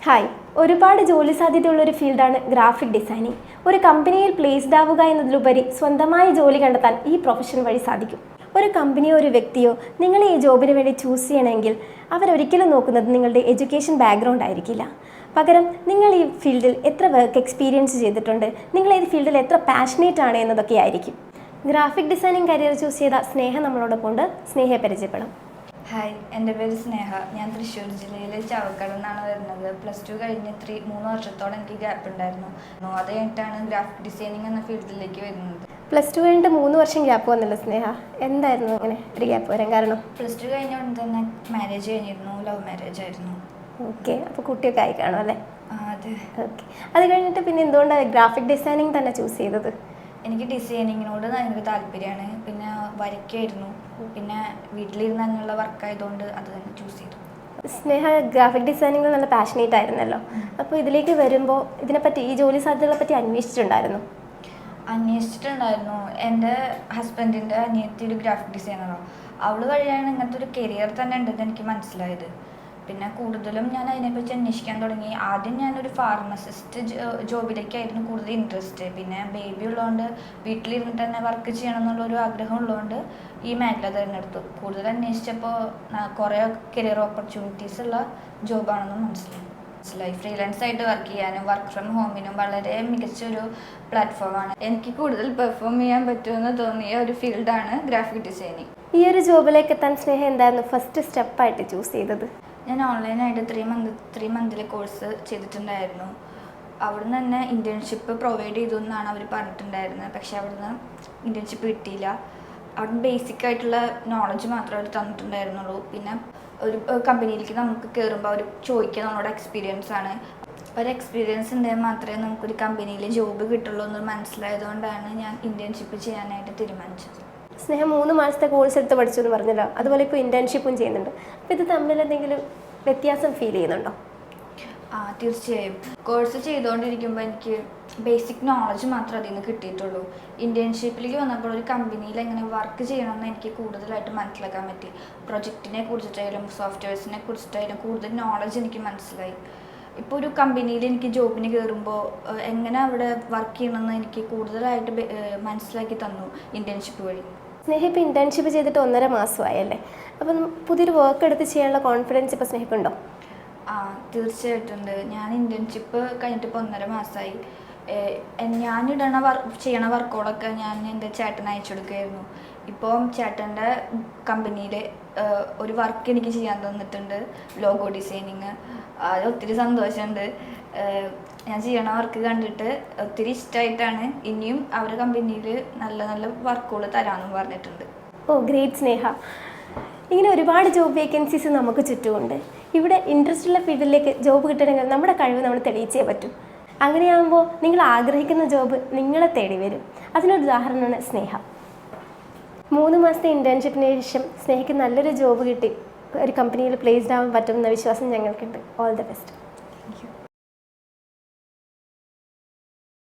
Hi, ഒരുപാട് ജോലി സാധ്യതയുള്ളൊരു ഫീൽഡാണ് ഗ്രാഫിക് ഡിസൈനിങ്. ഒരു കമ്പനിയിൽ പ്ലേസ്ഡ് ആവുക എന്നതിലുപരി സ്വന്തമായി ജോലി കണ്ടെത്താൻ ഈ പ്രൊഫഷൻ വഴി സാധിക്കും. ഒരു കമ്പനിയോ ഒരു വ്യക്തിയോ നിങ്ങളെ ഈ ജോബിന് വേണ്ടി ചൂസ് ചെയ്യണമെങ്കിൽ അവരൊരിക്കലും നോക്കുന്നത് നിങ്ങളുടെ എഡ്യൂക്കേഷൻ ബാക്ക്ഗ്രൗണ്ട് ആയിരിക്കില്ല. പകരം നിങ്ങൾ ഈ ഫീൽഡിൽ എത്ര വർക്ക് എക്സ്പീരിയൻസ് ചെയ്തിട്ടുണ്ട്, നിങ്ങൾ ഈ ഫീൽഡിൽ എത്ര പാഷനേറ്റ് ആണ് എന്നതൊക്കെ ആയിരിക്കും. ഗ്രാഫിക് ഡിസൈനിങ് കരിയർ ചൂസ് ചെയ്ത സ്നേഹ നമ്മളോടൊപ്പം ഉണ്ട്. സ്നേഹയെ പരിചയപ്പെടാം. ഹായ്, എൻ്റെ പേര് സ്നേഹ. ഞാൻ തൃശ്ശൂർ ജില്ലയിലെ ചാവക്കാട് നിന്നാണ് വരുന്നത്. +2 കഴിഞ്ഞ് 3 വർഷത്തോളം എനിക്ക് ഗ്യാപ്പ് ഉണ്ടായിരുന്നു. അത് കഴിഞ്ഞിട്ടാണ് ഗ്രാഫിക് ഡിസൈനിങ് എന്ന ഫീൽഡിലേക്ക് വരുന്നത്. +2 കഴിഞ്ഞിട്ട് 3 വർഷം ഗ്യാപ്പ് വന്നല്ലോ സ്നേഹ, എന്തായിരുന്നു അങ്ങനെ ഒരു ഗ്യാപ്പ് വരാൻ കാരണം? +2 കഴിഞ്ഞ ഉടൻ തന്നെ മാരേജ് കഴിഞ്ഞിരുന്നു. ലവ് മാരേജ് ആയിരുന്നു. ഓക്കെ, അപ്പോൾ കുട്ടിയൊക്കെ ആയി കാണും അല്ലേ? അതെ. ഓക്കെ, അത് കഴിഞ്ഞിട്ട് പിന്നെ എന്തുകൊണ്ടാണ് ഗ്രാഫിക് ഡിസൈനിങ് തന്നെ ചൂസ് ചെയ്തത്? എനിക്ക് ഡിസൈനിങ്ങിനോട് ഭയങ്കര താല്പര്യമാണ്. പിന്നെ വരയ്ക്കായിരുന്നു. പിന്നെ വീട്ടിലിരുന്ന് അങ്ങനെയുള്ള വർക്കായതുകൊണ്ട് അത് തന്നെ ചൂസ് ചെയ്തു. സ്നേഹ ഗ്രാഫിക് ഡിസൈനിങ്ങിൽ നല്ല പാഷനേറ്റ് ആയിരുന്നല്ലോ. അപ്പോൾ ഇതിലേക്ക് വരുമ്പോൾ ഇതിനെപ്പറ്റി, ഈ ജോലി സാധ്യതകളെ പറ്റി അന്വേഷിച്ചിട്ടുണ്ടായിരുന്നു? എൻ്റെ ഹസ്ബൻഡിൻ്റെ അനിയത്തി ഒരു ഗ്രാഫിക് ഡിസൈനറോ, അവൾ വഴിയാണ് ഇങ്ങനത്തെ ഒരു കരിയർ തന്നെ ഉണ്ടെന്ന് എനിക്ക് മനസ്സിലായത്. പിന്നെ കൂടുതലും ഞാൻ അതിനെപ്പറ്റി അന്വേഷിക്കാൻ തുടങ്ങി. ആദ്യം ഞാനൊരു ഫാർമസിസ്റ്റ് ജോബിലേക്കായിരുന്നു കൂടുതൽ ഇൻട്രസ്റ്റ്. പിന്നെ ബേബി ഉള്ളതുകൊണ്ട് വീട്ടിലിരുന്നിട്ട് തന്നെ വർക്ക് ചെയ്യണം എന്നുള്ളൊരു ആഗ്രഹം ഉള്ളതുകൊണ്ട് ഈ മേഖല തിരഞ്ഞെടുത്തു. കൂടുതൽ അന്വേഷിച്ചപ്പോൾ കുറേ കരിയർ ഓപ്പർച്യൂണിറ്റീസ് ഉള്ള ജോബാണെന്നും മനസ്സിലായി. ഫ്രീലാൻസ് ആയിട്ട് വർക്ക് ചെയ്യാനും വർക്ക് ഫ്രം ഹോമിനും വളരെ മികച്ചൊരു പ്ലാറ്റ്ഫോമാണ്. എനിക്ക് കൂടുതൽ പെർഫോം ചെയ്യാൻ പറ്റുമെന്ന് തോന്നിയ ഒരു ഫീൽഡാണ് ഗ്രാഫിക് ഡിസൈനിങ്. ഈ ഒരു ജോബിലേക്ക് എത്താൻ സ്നേഹ എന്തായിരുന്നു ഫസ്റ്റ് സ്റ്റെപ്പായിട്ട് ചൂസ് ചെയ്തത്? ഞാൻ ഓൺലൈനായിട്ട് 3 മന്തിലെ കോഴ്സ് ചെയ്തിട്ടുണ്ടായിരുന്നു. അവിടുന്ന് തന്നെ ഇൻറ്റേൺഷിപ്പ് പ്രൊവൈഡ് ചെയ്തു എന്നാണ് അവർ പറഞ്ഞിട്ടുണ്ടായിരുന്നത്. പക്ഷേ അവിടുന്ന് ഇൻറ്റേൺഷിപ്പ് കിട്ടിയില്ല. അവിടെ ബേസിക് ആയിട്ടുള്ള നോളജ് മാത്രമേ അവർ തന്നിട്ടുണ്ടായിരുന്നുള്ളൂ. പിന്നെ ഒരു കമ്പനിയിലേക്ക് നമുക്ക് കയറുമ്പോൾ അവർ ചോദിക്കുക നമ്മളോട് എക്സ്പീരിയൻസ് ആണ്. ഒരു എക്സ്പീരിയൻസ് ഉണ്ടെങ്കിൽ മാത്രമേ നമുക്കൊരു കമ്പനിയിൽ ജോബ് കിട്ടുള്ളൂ എന്ന് മനസ്സിലായതുകൊണ്ടാണ് ഞാൻ ഇൻറ്റേൺഷിപ്പ് ചെയ്യാനായിട്ട് തീരുമാനിച്ചത്. സ്നേഹം 3 മാസത്തെ കോഴ്സ് എടുത്ത് പഠിച്ചു എന്ന് പറഞ്ഞല്ലോ, അതുപോലെ ഇപ്പോൾ ഇൻറ്റേൺഷിപ്പും ചെയ്യുന്നുണ്ട്. അപ്പോൾ ഇത് തമ്മിൽ എന്തെങ്കിലും വ്യത്യാസം ഫീൽ ചെയ്യുന്നുണ്ടോ? തീർച്ചയായും. കോഴ്സ് ചെയ്തുകൊണ്ടിരിക്കുമ്പോൾ എനിക്ക് ബേസിക് നോളജ് മാത്രമേ അതിൽ നിന്ന് കിട്ടിയിട്ടുള്ളൂ. ഇൻറ്റേൺഷിപ്പിലേക്ക് വന്നപ്പോൾ ഒരു കമ്പനിയിൽ എങ്ങനെ വർക്ക് ചെയ്യണമെന്ന് എനിക്ക് കൂടുതലായിട്ട് മനസ്സിലാക്കാൻ പറ്റി. പ്രൊജക്റ്റിനെ കുറിച്ചിട്ടായാലും സോഫ്റ്റ്വെയർസിനെ കുറിച്ചിട്ടായാലും കൂടുതൽ നോളജ് എനിക്ക് മനസ്സിലായി. ഇപ്പോൾ ഒരു കമ്പനിയിൽ എനിക്ക് ജോബിന് കയറുമ്പോൾ എങ്ങനെ അവിടെ വർക്ക് ചെയ്യണമെന്ന് എനിക്ക് കൂടുതലായിട്ട് മനസ്സിലാക്കി തന്നു ഇൻറ്റേൺഷിപ്പ് വഴി. സ്നേഹ ഇപ്പോൾ ഇൻറ്റേൺഷിപ്പ് ചെയ്തിട്ട് 1.5 മാസമായല്ലേ? അപ്പം പുതിയൊരു വർക്ക് എടുത്ത് ചെയ്യാനുള്ള കോൺഫിഡൻസ് ഇപ്പോൾ സ്നേഹക്കുണ്ടോ? തീർച്ചയായിട്ടും ഉണ്ട്. ഞാൻ ഇൻറ്റേൺഷിപ്പ് കഴിഞ്ഞിട്ട് ഇപ്പോൾ 1.5 മാസമായി. ചെയ്യണ വർക്കുകളൊക്കെ ഞാൻ എൻ്റെ ചേട്ടന് അയച്ചു കൊടുക്കുകയായിരുന്നു. ഇപ്പോൾ ചേട്ടൻ്റെ കമ്പനിയിൽ ഒരു വർക്ക് എനിക്ക് ചെയ്യാൻ തന്നിട്ടുണ്ട്, ലോഗോ ഡിസൈനിങ്. അത് ഒത്തിരി സന്തോഷമുണ്ട്. ഞാൻ ചെയ്യണ വർക്ക് കണ്ടിട്ട് ഒത്തിരി ഇഷ്ടമായിട്ടാണ്. ഇനിയും അവരുടെ കമ്പനിയിൽ നല്ല നല്ല വർക്കുകൾ തരാമെന്നും പറഞ്ഞിട്ടുണ്ട്. ഗ്രേറ്റ് സ്നേഹ. ഇങ്ങനെ ഒരുപാട് ജോബ് വേക്കൻസീസ് നമുക്ക് ചുറ്റുമുണ്ട്. ഇവിടെ ഇൻട്രസ്റ്റ് ഉള്ള ഫീൽഡിലേക്ക് ജോബ് കിട്ടണമെങ്കിൽ നമ്മുടെ കഴിവ് നമ്മൾ തെളിയിച്ചേ പറ്റും. അങ്ങനെയാകുമ്പോൾ നിങ്ങൾ ആഗ്രഹിക്കുന്ന ജോബ് നിങ്ങളെ തേടി വരും. അതിനൊരു ഉദാഹരണമാണ് സ്നേഹ. 3 മാസത്തെ ഇൻറ്റേൺഷിപ്പിന് ശേഷം സ്നേഹയ്ക്ക് നല്ലൊരു ജോബ് കിട്ടി ഒരു കമ്പനിയിൽ പ്ലേസ്ഡ് ആവാൻ പറ്റുമെന്ന വിശ്വാസം ഞങ്ങൾക്കുണ്ട്. All the best.